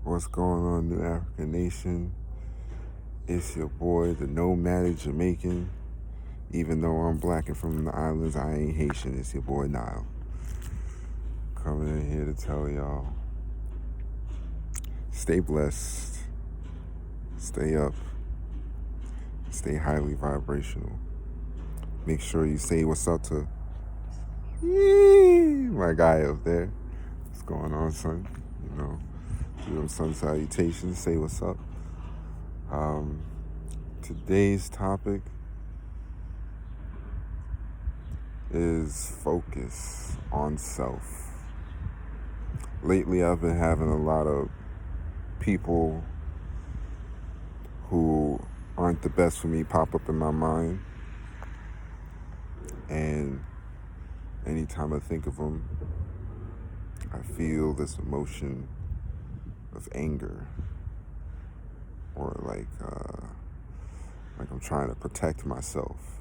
What's going on, New African Nation? It's your boy, the nomadic Jamaican. Even though I'm black and from the islands, I ain't Haitian. It's your boy Nile. Coming in here to tell y'all, stay blessed, stay up, stay highly vibrational. Make sure you say what's up to my guy up there. What's going on, son? Do them sun salutations, say what's up. Today's topic is focus on self. Lately, I've been having a lot of people who aren't the best for me pop up in my mind. And anytime I think of them, I feel this emotion of anger, or like I'm trying to protect myself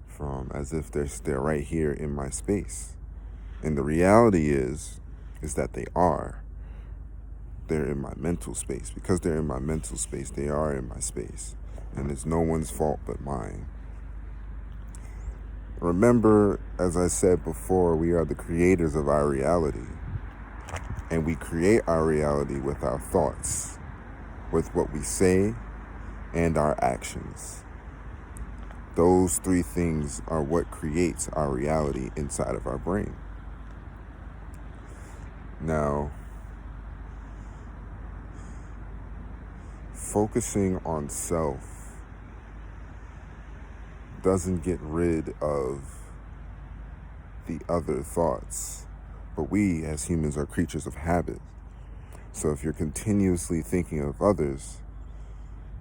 from, as if they're right here in my space. And the reality is that they're in my mental space. Because they're in my mental space, they are in my space. And it's no one's fault but mine. Remember, as I said before, we are the creators of our reality. And we create our reality with our thoughts, with what we say, and our actions. Those three things are what creates our reality inside of our brain. Now, focusing on self doesn't get rid of the other thoughts, but we as humans are creatures of habit. So if you're continuously thinking of others,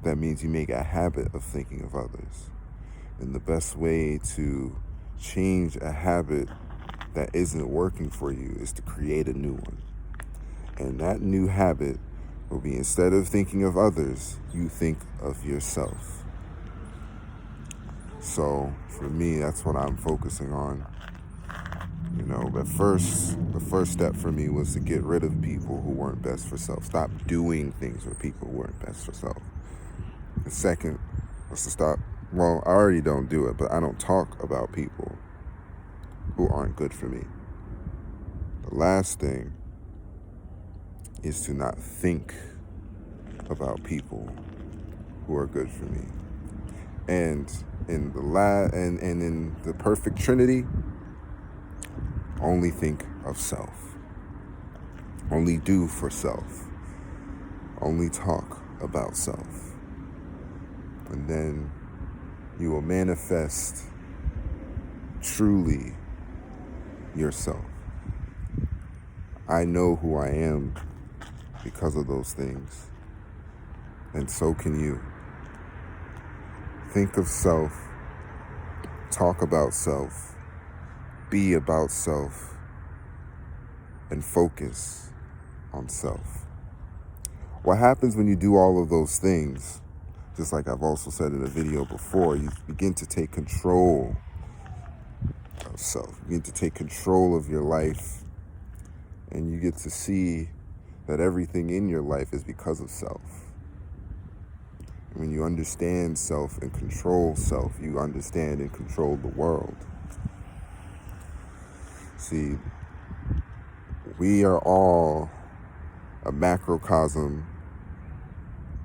that means you make a habit of thinking of others. And the best way to change a habit that isn't working for you is to create a new one. And that new habit will be, instead of thinking of others, you think of yourself. So for me, that's what I'm focusing on. The first step for me was to get rid of people who weren't best for self. Stop doing things with people who weren't best for self. The second was to stop, well, I already don't do it, but I don't talk about people who aren't good for me. The last thing is to not think about people who are good for me. And in the perfect trinity, only think of self. Only do for self. Only talk about self. And then you will manifest truly yourself. I know who I am because of those things. And so can you. Think of self. Talk about self. Be about self. And focus on self. What happens when you do all of those things, just like I've also said in a video before, you begin to take control of self. You begin to take control of your life, and you get to see that everything in your life is because of self. And when you understand self and control self, you understand and control the world. See, we are all a macrocosm,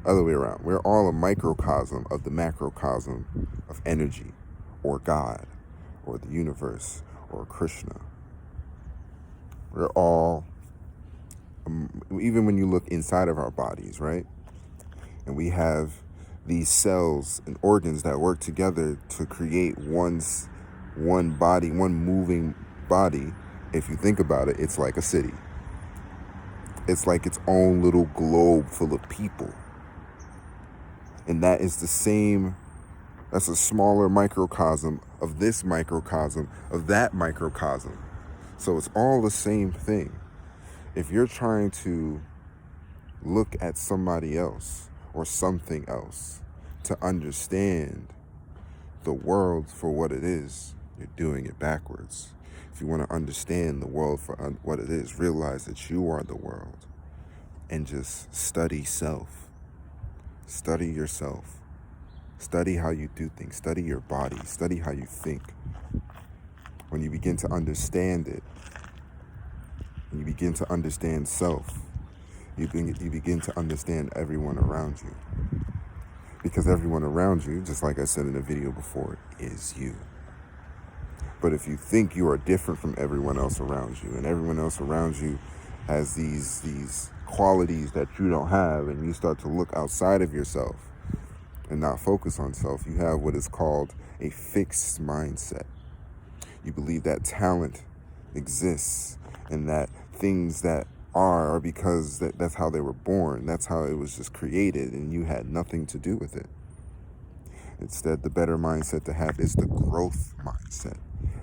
other way around. We're all a microcosm of the macrocosm of energy, or God, or the universe, or Krishna. We're all, even when you look inside of our bodies, right? And we have these cells and organs that work together to create one body, one moving body. If you think about it, it's like a city. It's like its own little globe full of people. And that is that's a smaller microcosm of this microcosm, of that microcosm. So it's all the same thing. If you're trying to look at somebody else or something else to understand the world for what it is, you're doing it backwards. If you want to understand the world for what it is, realize that you are the world. and just study self. Study yourself. Study how you do things. Study your body. Study how you think. When you begin to understand it, when you begin to understand self, you begin to understand everyone around you. Because everyone around you, just like I said in the video before, is you. But if you think you are different from everyone else around you, and everyone else around you has these qualities that you don't have, and you start to look outside of yourself and not focus on self, you have what is called a fixed mindset. You believe that talent exists and that things that are because that's how they were born. That's how it was just created, and you had nothing to do with it. Instead, the better mindset to have is the growth mindset,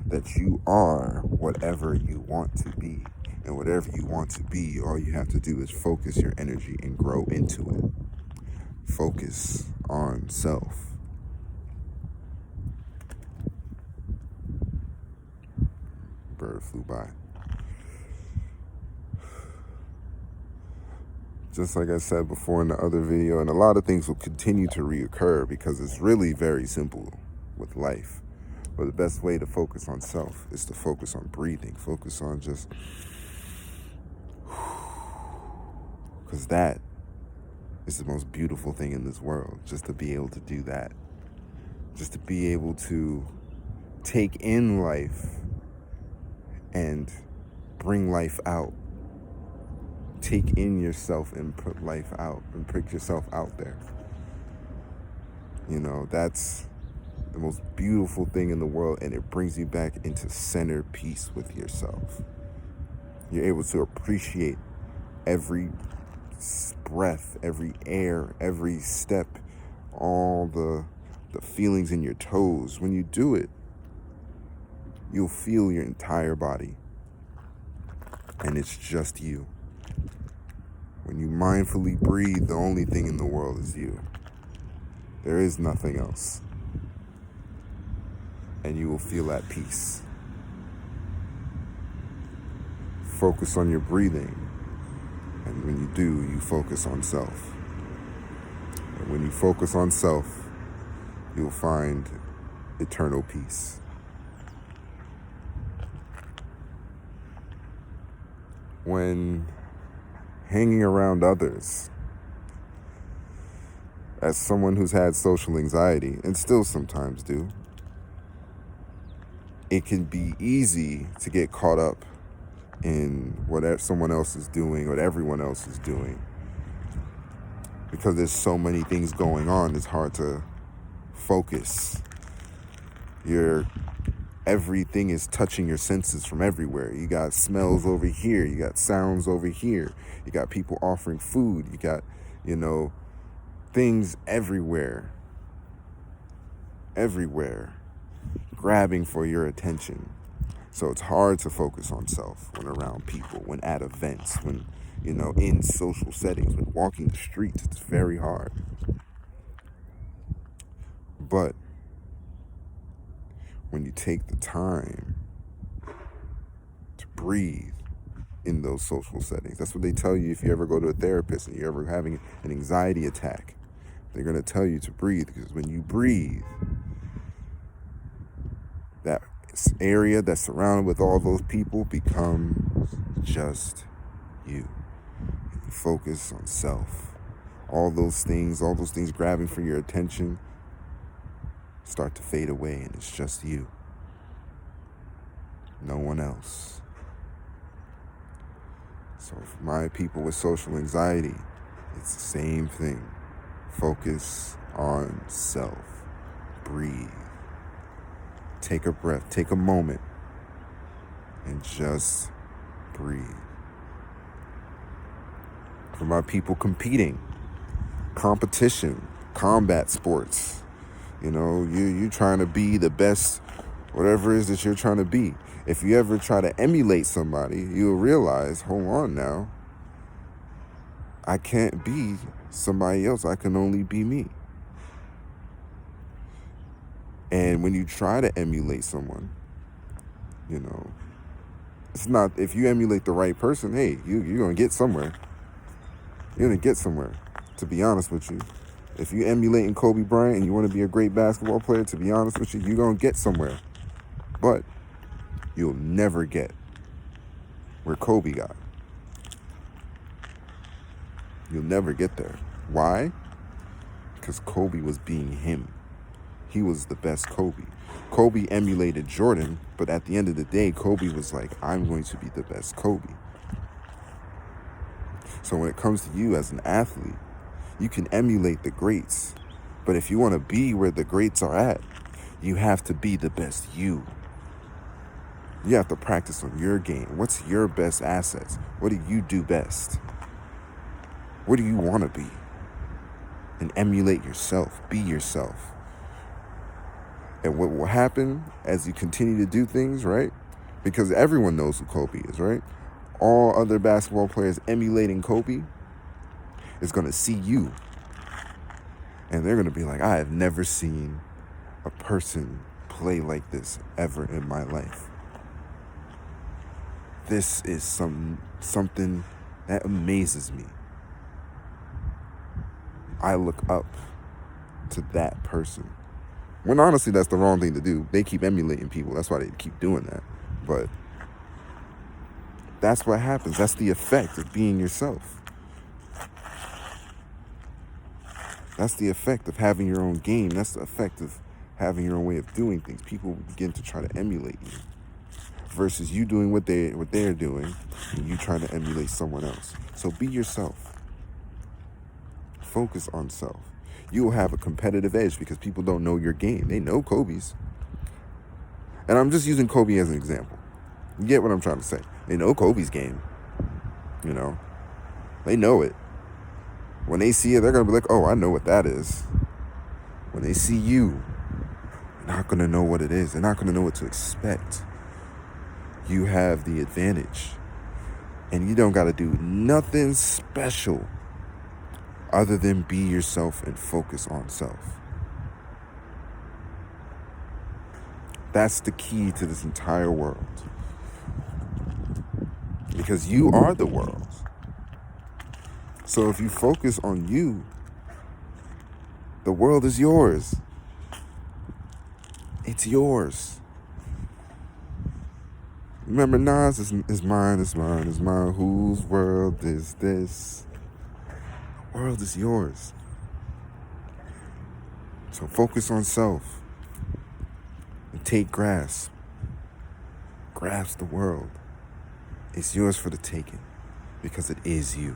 that you are whatever you want to be. And whatever you want to be, all you have to do is focus your energy and grow into it. Focus on self. Bird flew by. Just like I said before in the other video, and a lot of things will continue to reoccur because it's really very simple with life. But the best way to focus on self is to focus on breathing. Focus on just... because that is the most beautiful thing in this world, just to be able to do that. Just to be able to take in life and bring life out. Take in yourself and put life out and put yourself out there. You know, that's the most beautiful thing in the world, and it brings you back into center peace with yourself. You're able to appreciate every breath, every air, every step, all the feelings in your toes. When you do it, you'll feel your entire body, and it's just you. When you mindfully breathe, the only thing in the world is you. There is nothing else. And you will feel at peace. Focus on your breathing. And when you do, you focus on self. And when you focus on self, you'll find eternal peace. When hanging around others, as someone who's had social anxiety, and still sometimes do, it can be easy to get caught up in what someone else is doing, what everyone else is doing. Because there's so many things going on, it's hard to focus. Everything is touching your senses from everywhere. You got smells over here, you got sounds over here, you got people offering food, you got, things everywhere, grabbing for your attention. So it's hard to focus on self when around people, when at events, when, in social settings, when walking the streets. It's very hard. But when you take the time to breathe in those social settings, that's what they tell you if you ever go to a therapist and you're ever having an anxiety attack. They're going to tell you to breathe, because when you breathe, that area that's surrounded with all those people becomes just you. And you focus on self. All those things grabbing for your attention start to fade away, and it's just you. No one else. So for my people with social anxiety, it's the same thing. Focus on self. Breathe. Take a breath. Take a moment and just breathe. For my people competing, competition, combat sports, you trying to be the best, whatever it is that you're trying to be. If you ever try to emulate somebody, you'll realize, hold on now, I can't be somebody else. I can only be me. And when you try to emulate someone, it's not, if you emulate the right person, hey, you're going to get somewhere. You're going to get somewhere, to be honest with you. If you're emulating Kobe Bryant and you want to be a great basketball player, to be honest with you, you're going to get somewhere. But you'll never get where Kobe got. You'll never get there. Why? Because Kobe was being him. He was the best Kobe. Kobe emulated Jordan, but at the end of the day, Kobe was like, I'm going to be the best Kobe. So when it comes to you as an athlete, you can emulate the greats. But if you want to be where the greats are at, you have to be the best you. You have to practice on your game. What's your best assets? What do you do best? What do you want to be? And emulate yourself. Be yourself. And what will happen as you continue to do things, right? Because everyone knows who Kobe is, right? All other basketball players emulating Kobe is going to see you. And they're going to be like, I have never seen a person play like this ever in my life. This is something that amazes me. I look up to that person. When honestly, that's the wrong thing to do. They keep emulating people. That's why they keep doing that. But that's what happens. That's the effect of being yourself. That's the effect of having your own game. That's the effect of having your own way of doing things. People begin to try to emulate you versus you doing what they're doing and you trying to emulate someone else. So be yourself. Focus on self. You will have a competitive edge because people don't know your game. They know Kobe's. And I'm just using Kobe as an example. You get what I'm trying to say? They know Kobe's game. You know? They know it. When they see it, they're going to be like, oh, I know what that is. When they see you, they're not going to know what it is. They're not going to know what to expect. You have the advantage. And you don't got to do nothing special other than be yourself and focus on self. That's the key to this entire world. Because you are the world. So if you focus on you, the world is yours. It's yours. Remember, Nas is mine, is mine, is mine. Whose world is this? The world is yours. So focus on self and take grasp. Grasp the world. It's yours for the taking because it is you.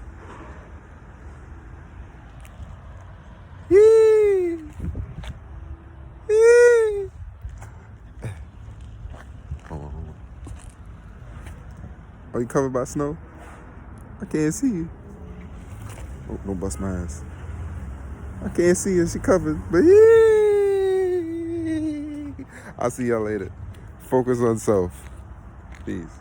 Yee! Yee! Hold on. Are you covered by snow? I can't see you. Oh, don't bust my ass. I can't see her. She covered. But yee! I'll see y'all later. Focus on self. Peace.